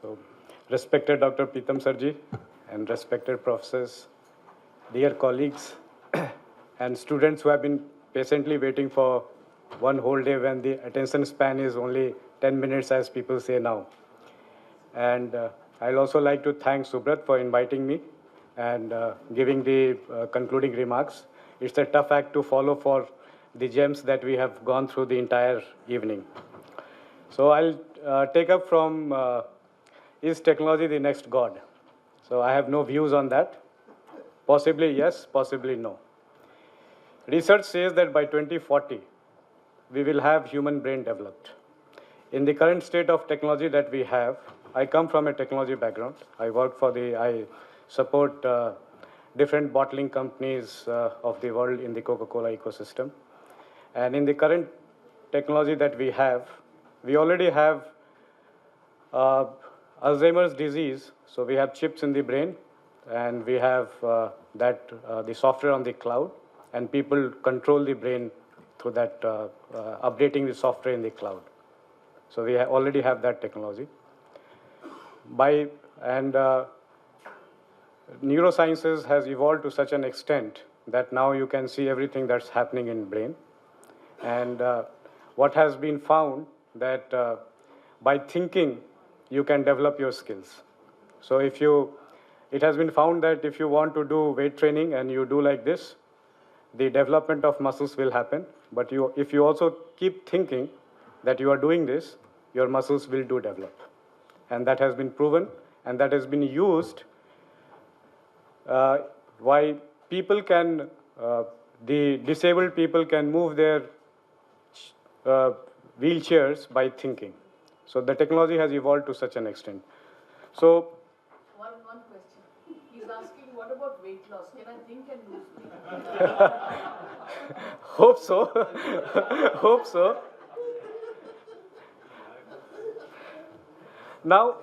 So, respected Dr. Pritam Sarji and respected professors, dear colleagues, and students who have been patiently waiting for one whole day when the attention span is only 10 minutes, as people say now. And I'll also like to thank Subrat for inviting me and giving the concluding remarks. It's a tough act to follow for the gems that we have gone through the entire evening. So I'll take up from is technology the next God? So I have no views on that. Possibly yes, possibly no. Research says that by 2040, we will have human brain developed. In the current state of technology that we have, I come from a technology background. I support different bottling companies of the world in the Coca-Cola ecosystem. And in the current technology that we already have Alzheimer's disease. So we have chips in the brain, and we have the software on the cloud, and people control the brain through that updating the software in the cloud. So we already have that technology. Neurosciences has evolved to such an extent that now you can see everything that's happening in brain. And what has been found that by thinking, you can develop your skills. So it has been found that if you want to do weight training and you do like this, the development of muscles will happen. But if you also keep thinking that you are doing this, your muscles will develop. And that has been proven, and that has been used why the disabled people can move their wheelchairs by thinking. So the technology has evolved to such an extent. So one question. He's asking, what about weight loss? Can I think and lose weight? Hope so. Hope so. Now,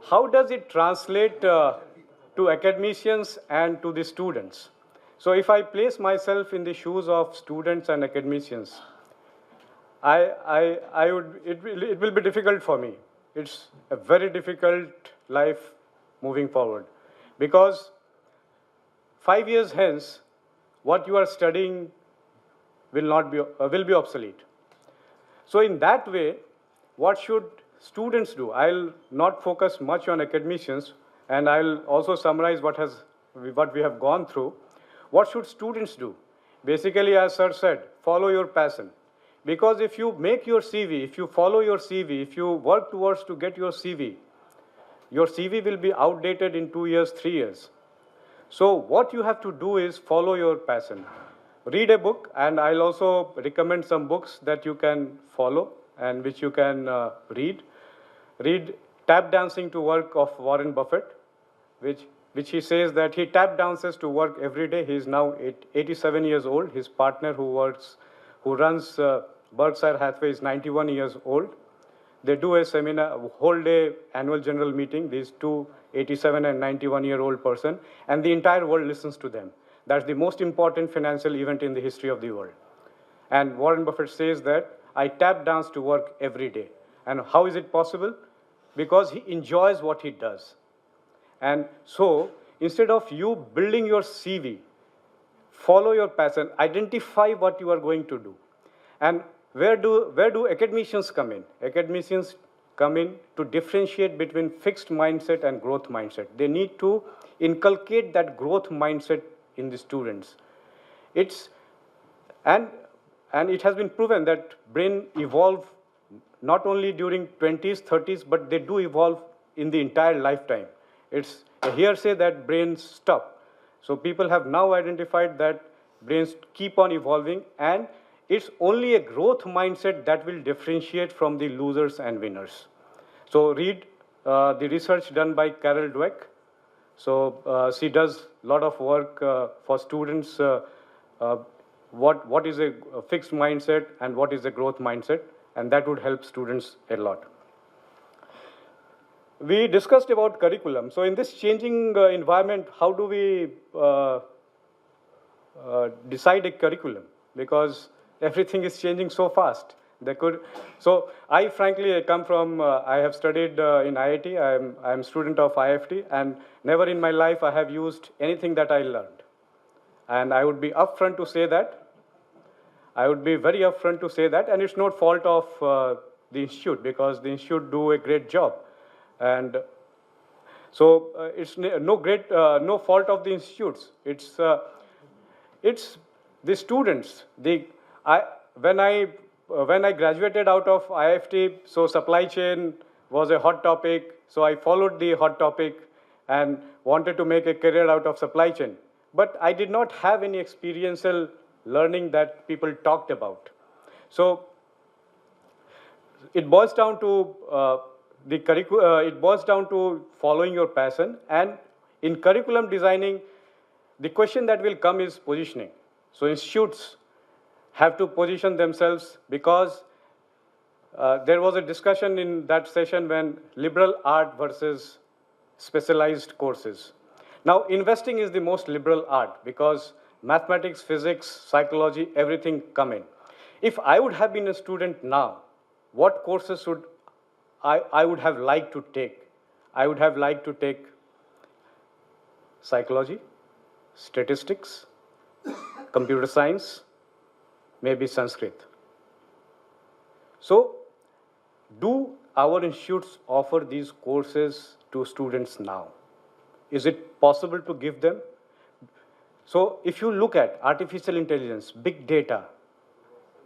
how does it translate to academicians and to the students? So if I place myself in the shoes of students and academicians, it will be difficult for me. It's a very difficult life moving forward, because 5 years hence, what you are studying will be obsolete. So in that way, what should students do? I'll not focus much on academicians, and I'll also summarize what we have gone through. What should students do? Basically, as sir said, follow your passion. Because if you make your CV, if you follow your CV, if you work towards to get your CV will be outdated in 2 years, 3 years. So what you have to do is follow your passion. Read a book, and I'll also recommend some books that you can follow and which you can read. Read Tap Dancing to Work of Warren Buffett, which he says that he tap dances to work every day. He is now 87 years old. His partner who runs Berkshire Hathaway is 91 years old. They do a seminar, a whole day annual general meeting, these two 87 and 91-year-old person, and the entire world listens to them. That's the most important financial event in the history of the world. And Warren Buffett says that I tap dance to work every day. And how is it possible? Because he enjoys what he does. And so instead of you building your CV, follow your passion, identify what you are going to do. And where do academicians come in? Academicians come in to differentiate between fixed mindset and growth mindset. They need to inculcate that growth mindset in the students. And it has been proven that brain evolve not only during 20s, 30s, but they do evolve in the entire lifetime. It's a hearsay that brains stop. So people have now identified that brains keep on evolving, and it's only a growth mindset that will differentiate from the losers and winners. So read the research done by Carol Dweck. So she does a lot of work for students, what is a fixed mindset and what is a growth mindset, and that would help students a lot. We discussed about curriculum. So in this changing environment, how do we decide a curriculum? Because everything is changing so fast. They could. So I frankly I come from, I have studied in IIT, I'm student of IFT, and never in my life I have used anything that I learned. And I would be upfront to say that. I would be very upfront to say that, and it's not fault of the institute, because the institute do a great job. And so it's no fault of the institutes. It's the students. I, when I graduated out of IFT, so supply chain was a hot topic. So I followed the hot topic and wanted to make a career out of supply chain. But I did not have any experiential learning that people talked about. So it boils down to it boils down to following your passion. And in curriculum designing, the question that will come is positioning. So institutes have to position themselves, because there was a discussion in that session when liberal art versus specialized courses. Now, investing is the most liberal art, because mathematics, physics, psychology, everything come in. If I would have been a student now, what courses would I would have liked to take? I would have liked to take psychology, statistics, computer science, maybe Sanskrit. So, do our institutes offer these courses to students now? Is it possible to give them? So, if you look at artificial intelligence, big data,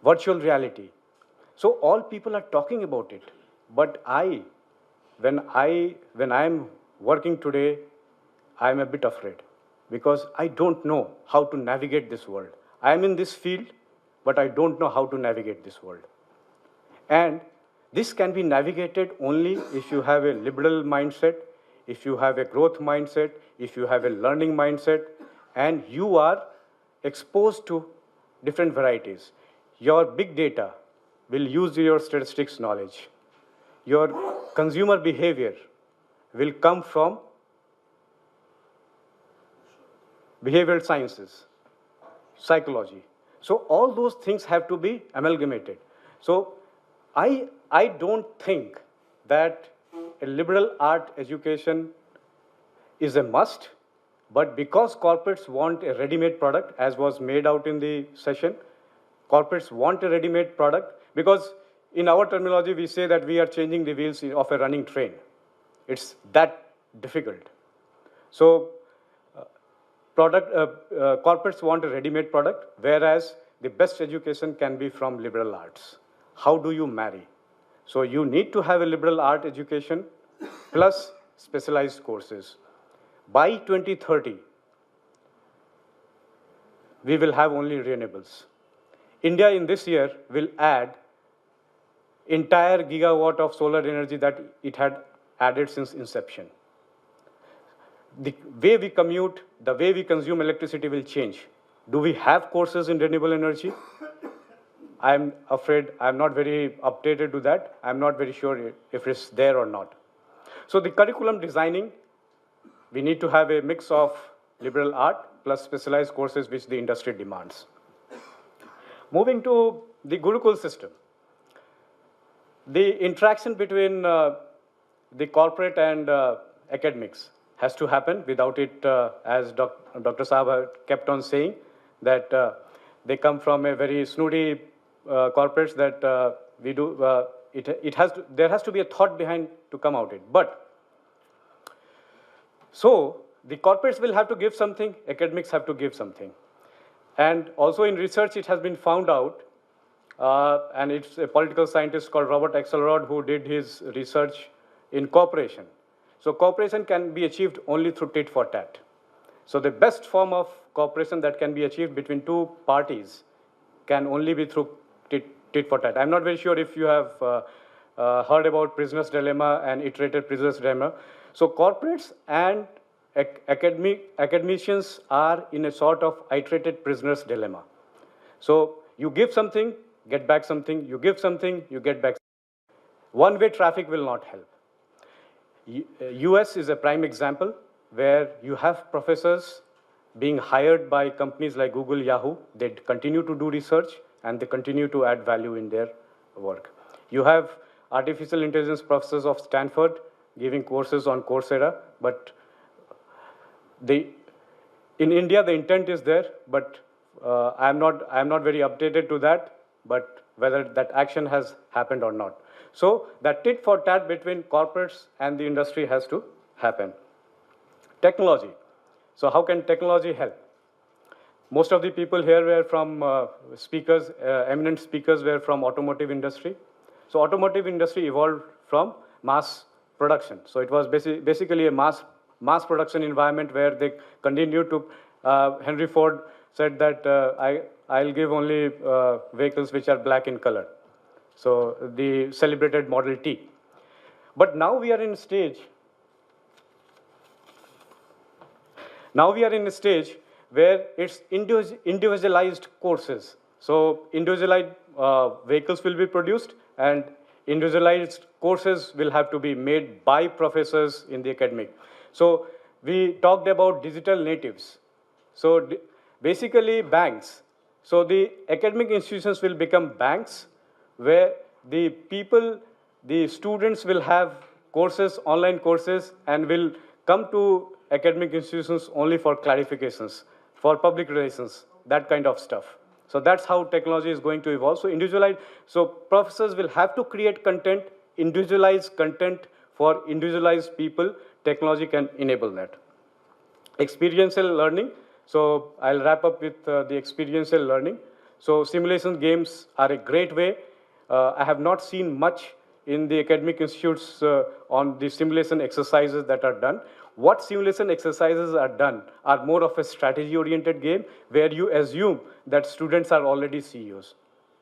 virtual reality, so all people are talking about it. But when I'm working today, I'm a bit afraid, because I don't know how to navigate this world. I'm in this field, but I don't know how to navigate this world. And this can be navigated only if you have a liberal mindset, if you have a growth mindset, if you have a learning mindset, and you are exposed to different varieties. Your big data will use your statistics knowledge. Your consumer behavior will come from behavioral sciences, psychology. So all those things have to be amalgamated. So I don't think that a liberal art education is a must, but because corporates want a ready-made product, as was made out in the session, corporates want a ready-made product, because in our terminology, we say that we are changing the wheels of a running train. It's that difficult. So corporates want a ready-made product, whereas the best education can be from liberal arts. How do you marry? So you need to have a liberal art education plus specialized courses. By 2030, we will have only renewables. India in this year will add entire gigawatt of solar energy that it had added since inception. The way we commute, the way we consume electricity will change. Do we have courses in renewable energy? I'm afraid I'm not very updated to that. I'm not very sure if it's there or not. So the curriculum designing, we need to have a mix of liberal art plus specialized courses which the industry demands. Moving to the Gurukul system. The interaction between the corporate and academics has to happen. Without it, as Dr. Saab kept on saying, that they come from a very snooty corporates that we do. There has to be a thought behind to come out it. But so the corporates will have to give something, academics have to give something. And also in research, it has been found out, and it's a political scientist called Robert Axelrod who did his research in cooperation. So cooperation can be achieved only through tit for tat. So the best form of cooperation that can be achieved between two parties can only be through tit for tat. I'm not very sure if you have heard about prisoner's dilemma and iterated prisoner's dilemma. So corporates and academicians are in a sort of iterated prisoner's dilemma. So you give something, get back something, you give something, you get back something. One-way traffic will not help. US is a prime example where you have professors being hired by companies like Google, Yahoo. They continue to do research and they continue to add value in their work. You have artificial intelligence professors of Stanford giving courses on Coursera, but in India, the intent is there, but I'm not very updated to that, but whether that action has happened or not. So that tit for tat between corporates and the industry has to happen. Technology. So how can technology help? Most of the people here were from speakers, eminent speakers were from automotive industry. So automotive industry evolved from mass production. So it was basically a mass production environment where they continued to, Henry Ford said that I'll give only vehicles which are black in color. So the celebrated Model T. But now we are in a stage where it's individualized courses. So individualized vehicles will be produced, and individualized courses will have to be made by professors in the academic. So we talked about digital natives. So basically banks. So the academic institutions will become banks where the people, the students will have courses, online courses, and will come to academic institutions only for clarifications, for public relations, that kind of stuff. So that's how technology is going to evolve. So so professors will have to create content, individualized content for individualized people. Technology can enable that. Experiential learning. So I'll wrap up with the experiential learning. So simulation games are a great way. I have not seen much in the academic institutes on the simulation exercises that are done. What simulation exercises are done are more of a strategy-oriented game where you assume that students are already CEOs.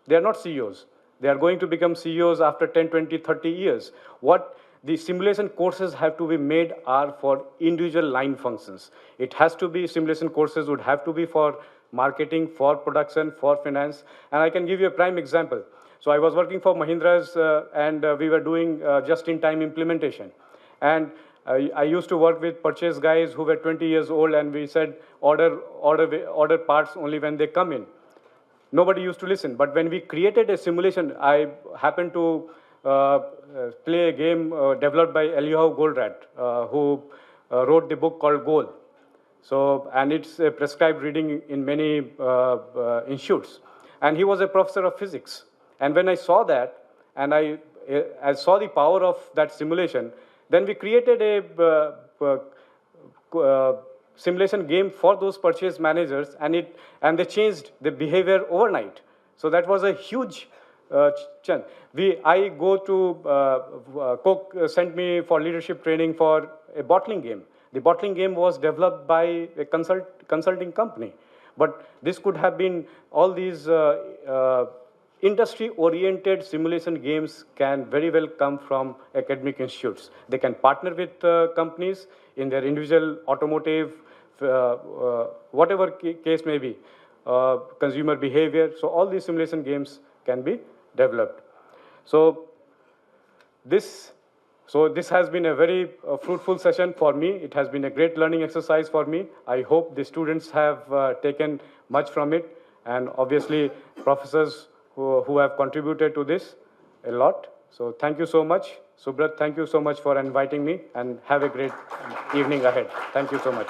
They are not CEOs. They are going to become CEOs after 10, 20, 30 years. What the simulation courses have to be made are for individual line functions. It has to be, simulation courses would have to be for marketing, for production, for finance. And I can give you a prime example. So I was working for Mahindra's and we were doing just-in-time implementation. And I used to work with purchase guys who were 20 years old, and we said, order parts only when they come in. Nobody used to listen. But when we created a simulation, I happened to play a game developed by Eliyahu Goldratt, who wrote the book called Goal. So, and it's a prescribed reading in many institutes. And he was a professor of physics. And when I saw that, and I saw the power of that simulation, then we created a simulation game for those purchase managers, and they changed the behavior overnight. So that was a huge chance. I go to, Coke sent me for leadership training for a bottling game. The bottling game was developed by a consulting company. But this could have been, all these industry-oriented simulation games can very well come from academic institutes. They can partner with companies in their individual automotive, whatever case may be, consumer behavior. So all these simulation games can be developed. So this has been a very fruitful session for me. It has been a great learning exercise for me. I hope the students have taken much from it, and obviously professors who have contributed to this a lot. So thank you so much. Subrat, thank you so much for inviting me, and have a great evening ahead. Thank you so much.